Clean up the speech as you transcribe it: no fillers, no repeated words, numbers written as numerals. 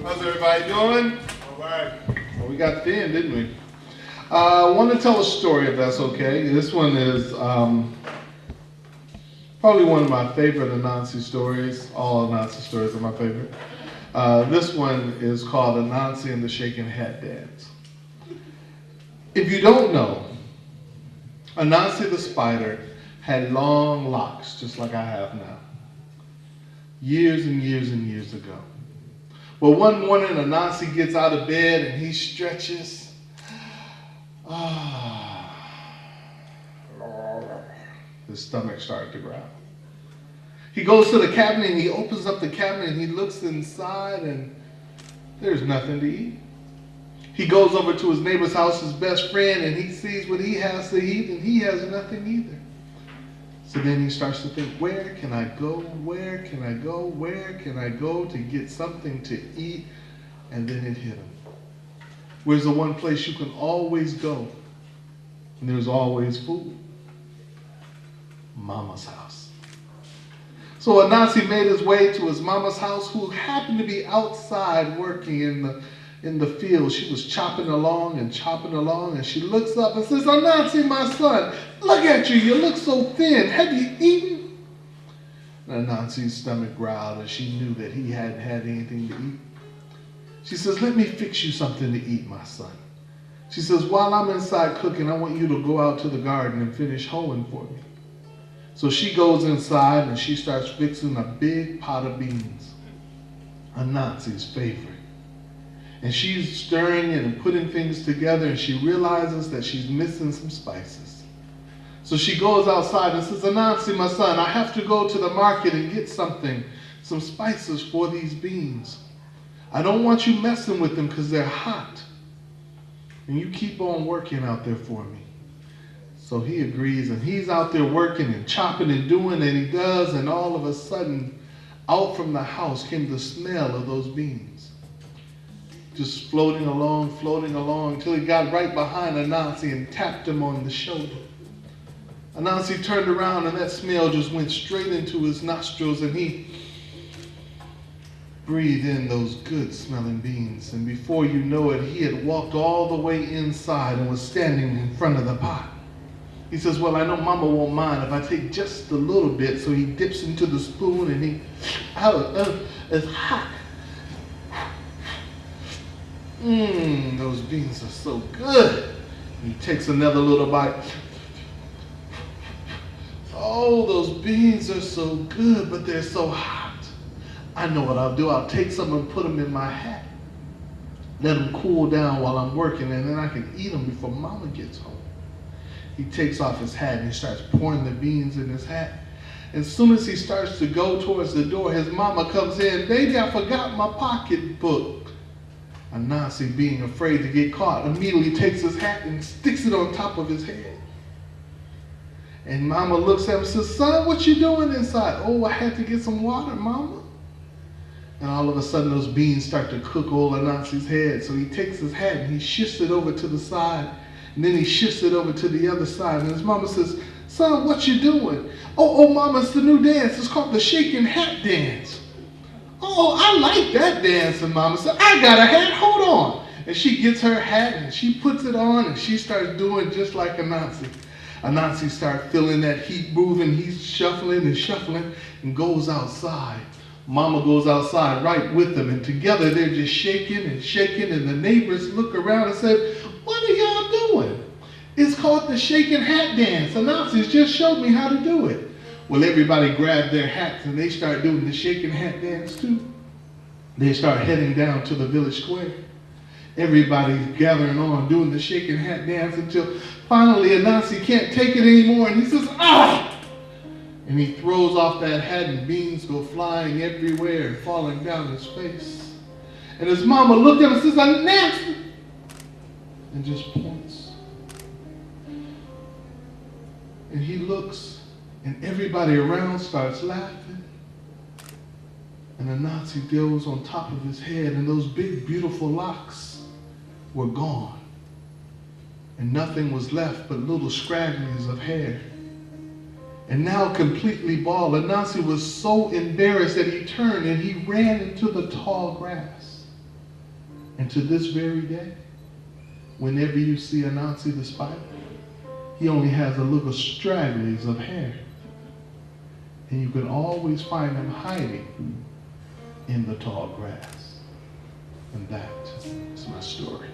How's everybody doing? All right. Well, we got thin, didn't we? I want to tell a story, if that's okay. This one is probably one of my favorite Anansi stories. All Anansi stories are my favorite. This one is called Anansi and the Shaking Hat Dance. If you don't know, Anansi the spider had long locks, just like I have now. Years and years and years ago. Well, one morning, Anansi gets out of bed and he stretches. His stomach started to growl. He goes to the cabinet and he opens up the cabinet and he looks inside and there's nothing to eat. He goes over to his neighbor's house, his best friend, and he sees what he has to eat and he has nothing either. So then he starts to think, where can I go? Where can I go? Where can I go to get something to eat? And then it hit him. Where's the one place you can always go? And there's always food. Mama's house. So Anansi made his way to his mama's house, who happened to be outside working in the field. She was chopping along, and she looks up and says, Anansi, my son, look at you. You look so thin. Have you eaten? And Anansi's stomach growled, and she knew that he hadn't had anything to eat. She says, let me fix you something to eat, my son. She says, while I'm inside cooking, I want you to go out to the garden and finish hoeing for me. So she goes inside and she starts fixing a big pot of beans, Anansi's favorite. And she's stirring it and putting things together, and she realizes that she's missing some spices. So she goes outside and says, Anansi, my son, I have to go to the market and get some spices for these beans. I don't want you messing with them because they're hot. And you keep on working out there for me. So he agrees, and he's out there working and chopping and doing, and he does, and all of a sudden, out from the house came the smell of those beans. Just floating along, until he got right behind Anansi and tapped him on the shoulder. Anansi turned around and that smell just went straight into his nostrils, and he breathed in those good smelling beans. And before you know it, he had walked all the way inside and was standing in front of the pot. He says, well, I know Mama won't mind if I take just a little bit. So he dips into the spoon and it's hot. Those beans are so good. He takes another little bite. Oh, those beans are so good, but they're so hot. I know what I'll do. I'll take some and put them in my hat. Let them cool down while I'm working, and then I can eat them before Mama gets home. He takes off his hat and he starts pouring the beans in his hat. As soon as he starts to go towards the door, his mama comes in. Baby, I forgot my pocketbook. Anansi, being afraid to get caught, immediately takes his hat and sticks it on top of his head. And Mama looks at him and says, son, what you doing inside? Oh, I had to get some water, Mama. And all of a sudden, those beans start to cook old Anansi's head. So he takes his hat and he shifts it over to the side. And then he shifts it over to the other side. And his mama says, son, what you doing? Oh, Mama, it's the new dance. It's called the Shaking Hat Dance. Oh, I like that dance. And Mama said, I got a hat, hold on. And she gets her hat and she puts it on and she starts doing just like Anansi. Anansi starts feeling that heat moving. He's shuffling and goes outside. Mama goes outside right with them, and together they're just shaking, and the neighbors look around and say, what are y'all doing? It's called the Shaking Hat Dance. Anansi's just showed me how to do it. Well, everybody grabbed their hats and they start doing the Shaking Hat Dance too. They start heading down to the village square. Everybody's gathering on doing the Shaking Hat Dance until finally Anansi can't take it anymore, and he says, ah! And he throws off that hat and beans go flying everywhere and falling down his face. And his mama looked at him and says, Anansi! And just points. And he looks, and everybody around starts laughing. And Anansi goes on top of his head, and those big, beautiful locks were gone. And nothing was left but little scragglies of hair. And now completely bald, Anansi was so embarrassed that he turned and he ran into the tall grass. And to this very day, whenever you see Anansi the spider, he only has a little stragglers of hair. And you can always find him hiding in the tall grass. And that is my story.